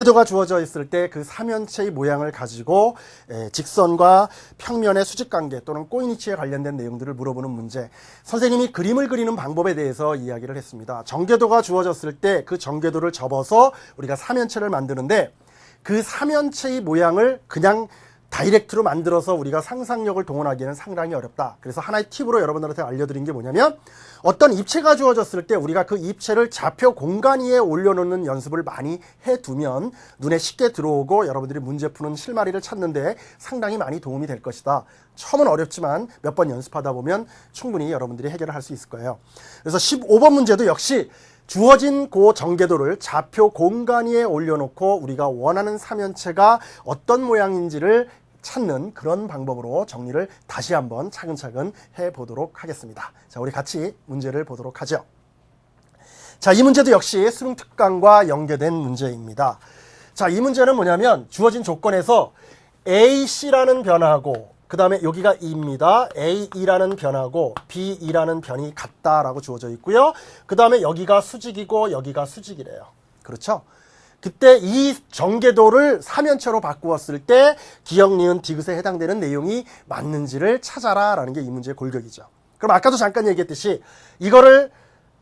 정계도가 주어져 있을 때 그 삼연체의 모양을 가지고 직선과 평면의 수직관계 또는 꼬이니치에 관련된 내용들을 물어보는 문제. 선생님이 그림을 그리는 방법에 대해서 이야기를 했습니다. 정계도가 주어졌을 때 그 정계도를 접어서 우리가 삼연체를 만드는데 그 삼연체의 모양을 그냥 다이렉트로 만들어서 우리가 상상력을 동원하기에는 상당히 어렵다. 그래서 하나의 팁으로 여러분들한테 알려드린 게 뭐냐면 어떤 입체가 주어졌을 때 우리가 그 입체를 좌표 공간 위에 올려놓는 연습을 많이 해두면 눈에 쉽게 들어오고 여러분들이 문제 푸는 실마리를 찾는데 상당히 많이 도움이 될 것이다. 처음은 어렵지만 몇 번 연습하다 보면 충분히 여러분들이 해결을 할 수 있을 거예요. 그래서 15번 문제도 역시 주어진 그 정계도를 좌표 공간 위에 올려놓고 우리가 원하는 삼연체가 어떤 모양인지를 찾는 그런 방법으로 정리를 다시 한번 차근차근 해보도록 하겠습니다. 자, 우리 같이 문제를 보도록 하죠. 자, 이 문제도 역시 수능 특강과 연계된 문제입니다. 자, 이 문제는 뭐냐면 주어진 조건에서 AC라는 변화하고 그 다음에 여기가 E입니다. AE라는 변하고 BE라는 변이 같다라고 주어져 있고요. 그 다음에 여기가 수직이고 여기가 수직이래요. 그렇죠? 그때 이 정계도를 삼연체로 바꾸었을 때 기역, 니은, 디귿에 해당되는 내용이 맞는지를 찾아라 라는 게 이 문제의 골격이죠. 그럼 아까도 잠깐 얘기했듯이 이거를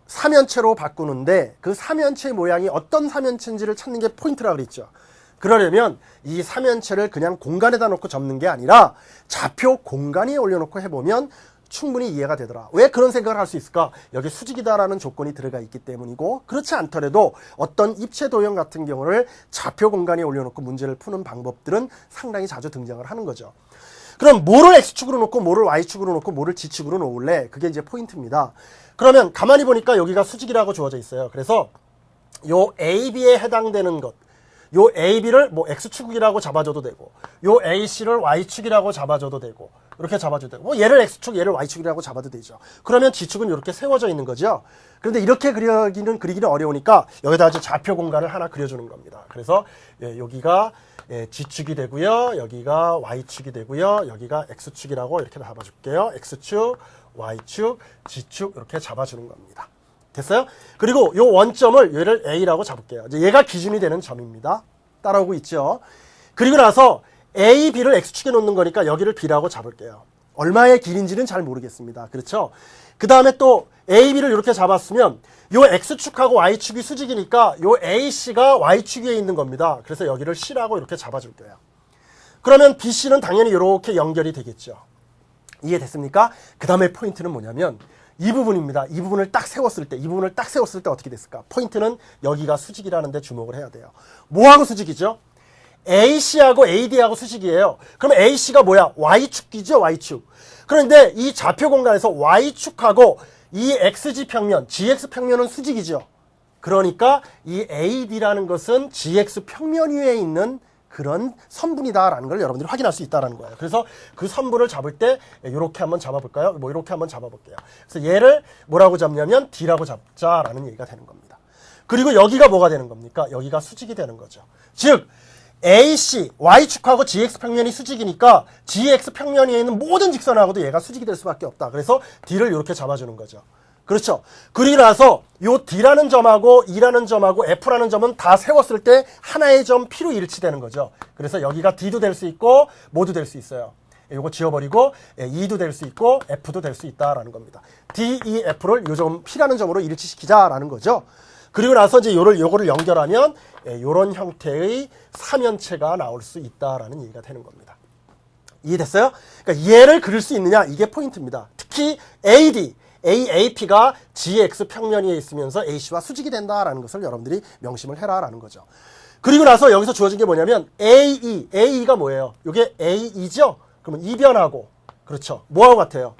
삼연체로 바꾸는데 그 삼연체의 모양이 어떤 삼연체인지를 찾는 게 포인트라고 그랬죠. 그러려면 이 삼연체를 그냥 공간에다 놓고 접는 게 아니라 좌표 공간 위에 올려놓고 해보면 충분히 이해가 되더라. 왜 그런 생각을 할 수 있을까? 여기 수직이다라는 조건이 들어가 있기 때문이고 그렇지 않더라도 어떤 입체 도형 같은 경우를 좌표 공간 위에 올려놓고 문제를 푸는 방법들은 상당히 자주 등장을 하는 거죠. 그럼 뭐를 X축으로 놓고 뭐를 Y축으로 놓고 뭐를 G축으로 놓을래? 그게 이제 포인트입니다. 그러면 가만히 보니까 여기가 수직이라고 주어져 있어요. 그래서 요 AB에 해당되는 것 요 AB를 뭐 X축이라고 잡아줘도 되고 요 AC를 Y축이라고 잡아줘도 되고 이렇게 잡아줘도 되고 뭐 얘를 X축 얘를 Y축이라고 잡아도 되죠. 그러면 G축은 이렇게 세워져 있는 거죠. 그런데 이렇게 그리기는 어려우니까 여기다 아주 좌표 공간을 하나 그려주는 겁니다. 그래서 여기가 G축이 되고요. 여기가 Y축이 되고요. 여기가 X축이라고 이렇게 잡아줄게요. X축, Y축, G축 이렇게 잡아주는 겁니다. 됐어요? 그리고 요 원점을 얘를 A라고 잡을게요. 이제 얘가 기준이 되는 점입니다. 따라오고 있죠? 그리고 나서 A, B를 X축에 놓는 거니까 여기를 B라고 잡을게요. 얼마의 길인지는 잘 모르겠습니다. 그렇죠? 그 다음에 또 A, B를 이렇게 잡았으면 요 X축하고 Y축이 수직이니까 요 AC가 Y축 위에 있는 겁니다. 그래서 여기를 C라고 이렇게 잡아줄게요. 그러면 BC는 당연히 이렇게 연결이 되겠죠. 이해됐습니까? 그 다음에 포인트는 뭐냐면 이 부분입니다. 이 부분을 딱 세웠을 때, 어떻게 됐을까? 포인트는 여기가 수직이라는 데 주목을 해야 돼요. 뭐하고 수직이죠? AC하고 AD하고 수직이에요. 그럼 AC가 뭐야? Y축이죠, Y축. 그런데 이 좌표 공간에서 Y축하고 이 XG 평면, GX 평면은 수직이죠. 그러니까 이 AD라는 것은 GX 평면 위에 있는 그런 선분이다라는 걸 여러분들이 확인할 수 있다는 거예요. 그래서 그 선분을 잡을 때 이렇게 한번 잡아볼까요? 뭐 이렇게 한번 잡아볼게요. 그래서 얘를 뭐라고 잡냐면 D라고 잡자라는 얘기가 되는 겁니다. 그리고 여기가 뭐가 되는 겁니까? 여기가 수직이 되는 거죠. 즉 AC, Y축하고 GX 평면이 수직이니까 GX 평면 위에 있는 모든 직선하고도 얘가 수직이 될 수밖에 없다. 그래서 D를 이렇게 잡아주는 거죠. 그렇죠. 그리고 나서 요 D라는 점하고 E라는 점하고 F라는 점은 다 세웠을 때 하나의 점 P로 일치되는 거죠. 그래서 여기가 D도 될 수 있고 뭐도 될 수 있어요. 요거 지워버리고 E도 될 수 있고 F도 될 수 있다라는 겁니다. D, E, F를 요 점 P라는 점으로 일치시키자라는 거죠. 그리고 나서 이제 요거를 연결하면 요런 형태의 삼연체가 나올 수 있다라는 얘기가 되는 겁니다. 이해됐어요? 그러니까 얘를 그릴 수 있느냐 이게 포인트입니다. 특히 AD AAP가 GX 평면 위에 있으면서 AC와 수직이 된다라는 것을 여러분들이 명심을 해라라는 거죠. 그리고 나서 여기서 주어진 게 뭐냐면 AE가 뭐예요? 이게 AE죠? 그러면 이 변하고 그렇죠. 뭐하고 같아요?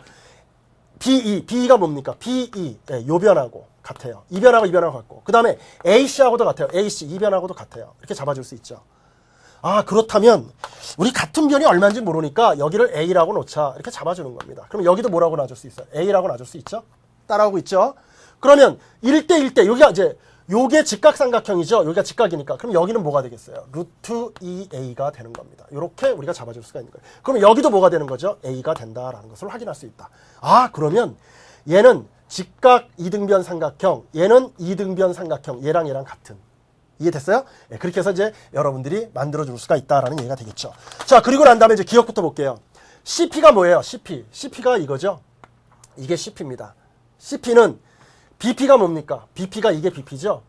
BE가 뭡니까? BE 요 변하고 같아요. 이 변하고 이 변하고 같고 그 다음에 AC하고도 같아요. AC 이 변하고도 같아요. 이렇게 잡아줄 수 있죠. 아 그렇다면 우리 같은 변이 얼마인지 모르니까 여기를 A라고 놓자 이렇게 잡아주는 겁니다. 그럼 여기도 뭐라고 놔줄 수 있어요? A라고 놔줄 수 있죠? 따라오고 있죠? 그러면 1대1대 여기가 이제 요게 직각삼각형이죠? 여기가 직각이니까 그럼 여기는 뭐가 되겠어요? 루트 2A가 되는 겁니다. 이렇게 우리가 잡아줄 수가 있는 거예요. 그럼 여기도 뭐가 되는 거죠? A가 된다라는 것을 확인할 수 있다. 아 그러면 얘는 직각 이등변 삼각형 얘는 이등변 삼각형 얘랑 같은 이해됐어요? 예, 그렇게 해서 이제 여러분들이 만들어줄 수가 있다라는 얘기가 되겠죠. 자, 그리고 난 다음에 이제 기억부터 볼게요. CP가 뭐예요? CP가 이거죠. 이게 CP입니다. CP는 BP가 뭡니까? BP가 이게 BP죠.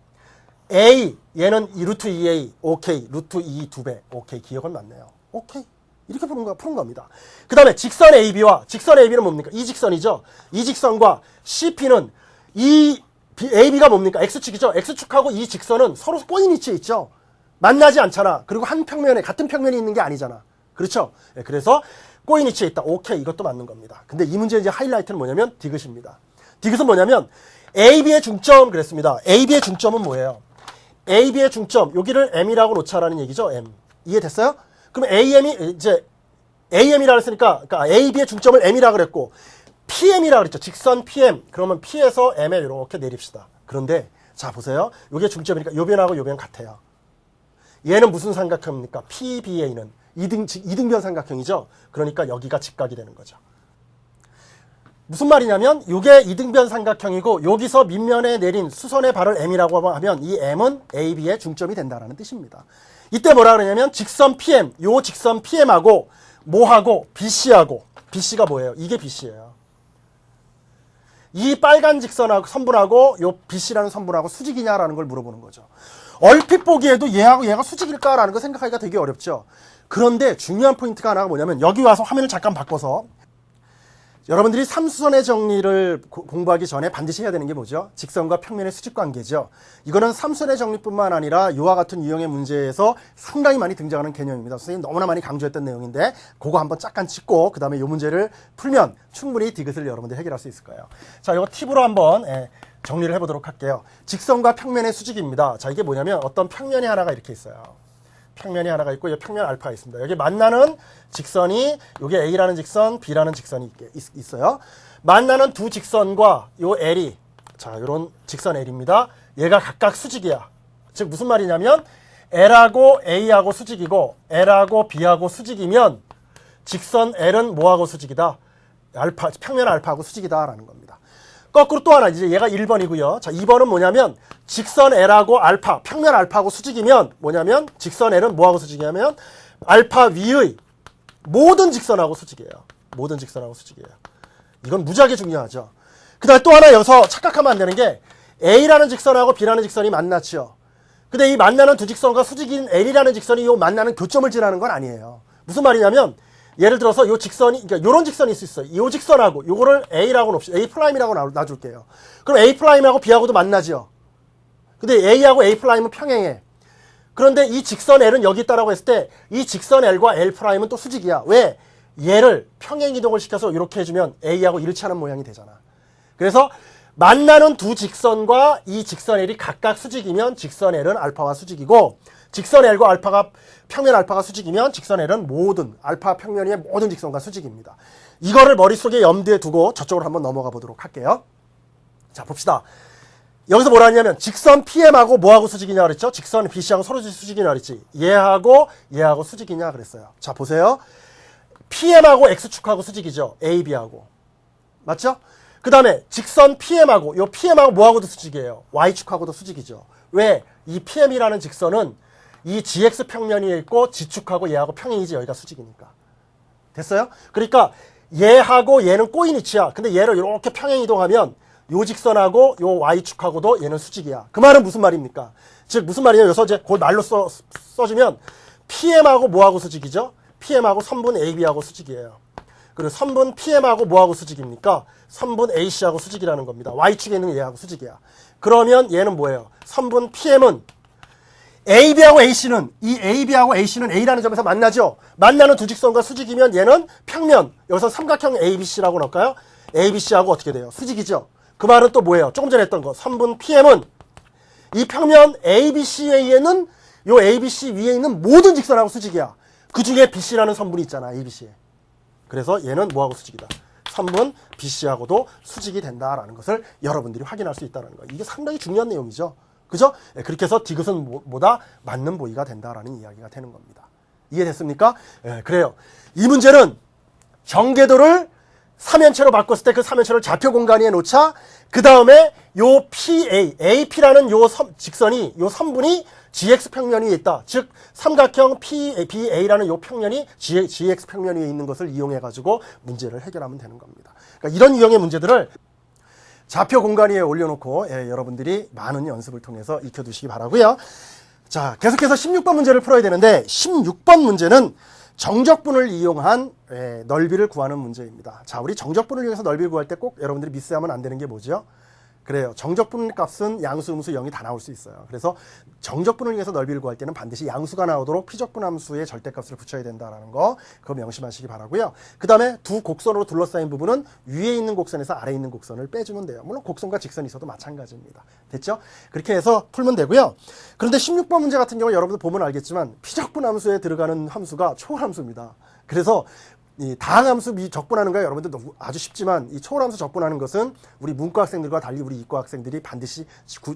A, 얘는 루트 2A, 오케이, 루트 2 2배, 오케이, 기억은 맞네요. 오케이. 이렇게 푸는 겁니다. 그 다음에 직선 AB는 뭡니까? 이 직선이죠. 이 직선과 CP는 AB가 뭡니까? X축이죠. X축하고 이 직선은 서로 꼬인 위치에 있죠. 만나지 않잖아. 그리고 한 평면에, 같은 평면이 있는 게 아니잖아. 그렇죠? 네, 그래서 꼬인 위치에 있다. 오케이, 이것도 맞는 겁니다. 근데 이 문제의 이제 하이라이트는 뭐냐면 디귿입니다. 디귿은 뭐냐면 AB의 중점 그랬습니다. AB의 중점은 뭐예요? AB의 중점, 여기를 M이라고 놓자라는 얘기죠. M. 이해됐어요? 그럼 AM이라고 했으니까, 그러니까 AB의 중점을 M이라고 그랬고, PM이라고 그랬죠. 직선 PM. 그러면 P에서 M에 이렇게 내립시다. 그런데, 자, 보세요. 요게 중점이니까 요변하고 요변 같아요. 얘는 무슨 삼각형입니까? PBA는 이등변 삼각형이죠. 그러니까 여기가 직각이 되는 거죠. 무슨 말이냐면 요게 이등변 삼각형이고 여기서 밑면에 내린 수선의 발을 M이라고 하면 이 M은 AB의 중점이 된다는 뜻입니다. 이때 뭐라 그러냐면 직선 PM, 요 직선 PM하고 뭐하고 BC가 뭐예요? 이게 BC예요. 이 빨간 직선하고 선분하고 요 BC라는 선분하고 수직이냐라는 걸 물어보는 거죠. 얼핏 보기에도 얘하고 얘가 수직일까라는 거 생각하기가 되게 어렵죠. 그런데 중요한 포인트가 하나가 뭐냐면 여기 와서 화면을 잠깐 바꿔서 여러분들이 삼수선의 정리를 공부하기 전에 반드시 해야 되는 게 뭐죠? 직선과 평면의 수직관계죠. 이거는 삼수선의 정리뿐만 아니라 이와 같은 유형의 문제에서 상당히 많이 등장하는 개념입니다. 선생님 너무나 많이 강조했던 내용인데 그거 한번 잠깐 짚고 그 다음에 이 문제를 풀면 충분히 디귿을 여러분들이 해결할 수 있을 거예요. 자, 이거 팁으로 한번 정리를 해보도록 할게요. 직선과 평면의 수직입니다. 자, 이게 뭐냐면 어떤 평면이 하나가 이렇게 있어요. 평면이 하나가 있고 이 평면 알파가 있습니다. 여기 만나는 직선이 여기 A라는 직선, B라는 직선이 있어요. 만나는 두 직선과 요 L이 자, 요런 직선 L입니다. 얘가 각각 수직이야. 즉 무슨 말이냐면 L하고 A하고 수직이고 L하고 B하고 수직이면 직선 L은 뭐하고 수직이다? 평면 알파하고 수직이다라는 겁니다. 거꾸로 또 하나 이제 얘가 1번이고요. 자, 2번은 뭐냐면 직선 L하고 알파, 평면 알파하고 수직이면 뭐냐면 직선 L은 뭐하고 수직이냐면 알파 위의 모든 직선하고 수직이에요. 모든 직선하고 수직이에요. 이건 무지하게 중요하죠. 그 다음에 또 하나 여기서 착각하면 안 되는 게 A라는 직선하고 B라는 직선이 만났죠. 근데 이 만나는 두 직선과 수직인 L이라는 직선이 요 만나는 교점을 지나는 건 아니에요. 무슨 말이냐면 예를 들어서 요 직선이, 그러니까 요런 직선이 있을 수 있어요. 요 직선하고 요거를 A라고 놉시다. A'이라고 놔줄게요. 그럼 A'하고 B하고도 만나죠. 근데 A하고 A'은 평행해. 그런데 이 직선 L은 여기 있다라고 했을 때 이 직선 L과 L'은 또 수직이야. 왜? 얘를 평행 이동을 시켜서 이렇게 해주면 A하고 일치하는 모양이 되잖아. 그래서 만나는 두 직선과 이 직선 L이 각각 수직이면 직선 L은 알파와 수직이고 직선 L과 평면 알파가 수직이면 직선 L은 모든 알파 평면의 모든 직선과 수직입니다. 이거를 머릿속에 염두에 두고 저쪽으로 한번 넘어가 보도록 할게요. 자, 봅시다. 여기서 뭐라 했냐면 직선 PM하고 뭐하고 수직이냐 그랬죠? 직선 BC하고 서로 수직이냐 그랬지? 얘하고 수직이냐 그랬어요. 자, 보세요. PM하고 X축하고 수직이죠? AB하고. 맞죠? 그 다음에 직선 PM하고 뭐하고도 수직이에요? Y축하고도 수직이죠. 왜? 이 PM이라는 직선은 이 GX 평면이 있고 G축하고 얘하고 평행이지 여기가 수직이니까. 됐어요? 그러니까 얘하고 얘는 꼬인 위치야. 근데 얘를 이렇게 평행 이동하면 요 직선하고 요 Y축하고도 얘는 수직이야. 그 말은 무슨 말입니까? 즉 무슨 말이냐면 여기서 이제 그 말로 써주면 PM하고 뭐하고 수직이죠? PM하고 선분 AB하고 수직이에요. 그리고 선분 PM하고 뭐하고 수직입니까? 선분 AC하고 수직이라는 겁니다. Y축에 있는 얘하고 수직이야. 그러면 얘는 뭐예요? 선분 PM은 AB하고 AC는 A라는 점에서 만나죠? 만나는 두 직선과 수직이면 얘는 평면, 여기서 삼각형 ABC라고 넣을까요? ABC하고 어떻게 돼요? 수직이죠? 그 말은 또 뭐예요? 조금 전에 했던 거. 선분 PM은 이 평면 ABC에는 요 ABC 위에 있는 모든 직선하고 수직이야. 그 중에 BC라는 선분이 있잖아, ABC에. 그래서 얘는 뭐하고 수직이다? 선분 BC하고도 수직이 된다라는 것을 여러분들이 확인할 수 있다는 거예요. 이게 상당히 중요한 내용이죠. 그죠? 그렇게 해서 디귿은 뭐다? 맞는 보이가 된다라는 이야기가 되는 겁니다. 이해됐습니까? 그래요. 이 문제는 경계도를 삼연체로 바꿨을 때 그 삼연체를 좌표 공간위에 놓자 그 다음에 요 PA, AP라는 요 직선이, 요 선분이 GX 평면 위에 있다. 즉 삼각형 BA라는 요 평면이 GX 평면 위에 있는 것을 이용해 가지고 문제를 해결하면 되는 겁니다. 그러니까 이런 유형의 문제들을 좌표 공간 위에 올려놓고 여러분들이 많은 연습을 통해서 익혀두시기 바라고요. 자, 계속해서 16번 문제를 풀어야 되는데 16번 문제는 정적분을 이용한 넓이를 구하는 문제입니다. 자, 우리 정적분을 이용해서 넓이를 구할 때 꼭 여러분들이 미스하면 안 되는 게 뭐죠? 그래요. 정적분 값은 양수, 음수, 0이 다 나올 수 있어요. 그래서 정적분을 이용해서 넓이를 구할 때는 반드시 양수가 나오도록 피적분 함수의 절대값을 붙여야 된다는 거, 그거 명심하시기 바라고요. 그 다음에 두 곡선으로 둘러싸인 부분은 위에 있는 곡선에서 아래에 있는 곡선을 빼주면 돼요. 물론 곡선과 직선이 있어도 마찬가지입니다. 됐죠? 그렇게 해서 풀면 되고요. 그런데 16번 문제 같은 경우 여러분들 보면 알겠지만 피적분 함수에 들어가는 함수가 초월함수입니다. 그래서 이 다항함수 적분하는 거 여러분들 아주 쉽지만 이 초월함수 적분하는 것은 우리 문과 학생들과 달리 우리 이과 학생들이 반드시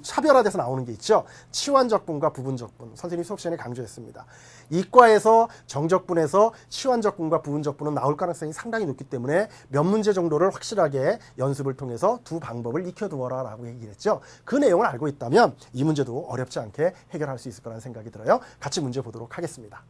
차별화돼서 나오는 게 있죠. 치환적분과 부분적분. 선생님이 수업 시간에 강조했습니다. 이과에서 정적분에서 치환적분과 부분적분은 나올 가능성이 상당히 높기 때문에 몇 문제 정도를 확실하게 연습을 통해서 두 방법을 익혀두어라 라고 얘기를 했죠. 그 내용을 알고 있다면 이 문제도 어렵지 않게 해결할 수 있을 거라는 생각이 들어요. 같이 문제 보도록 하겠습니다.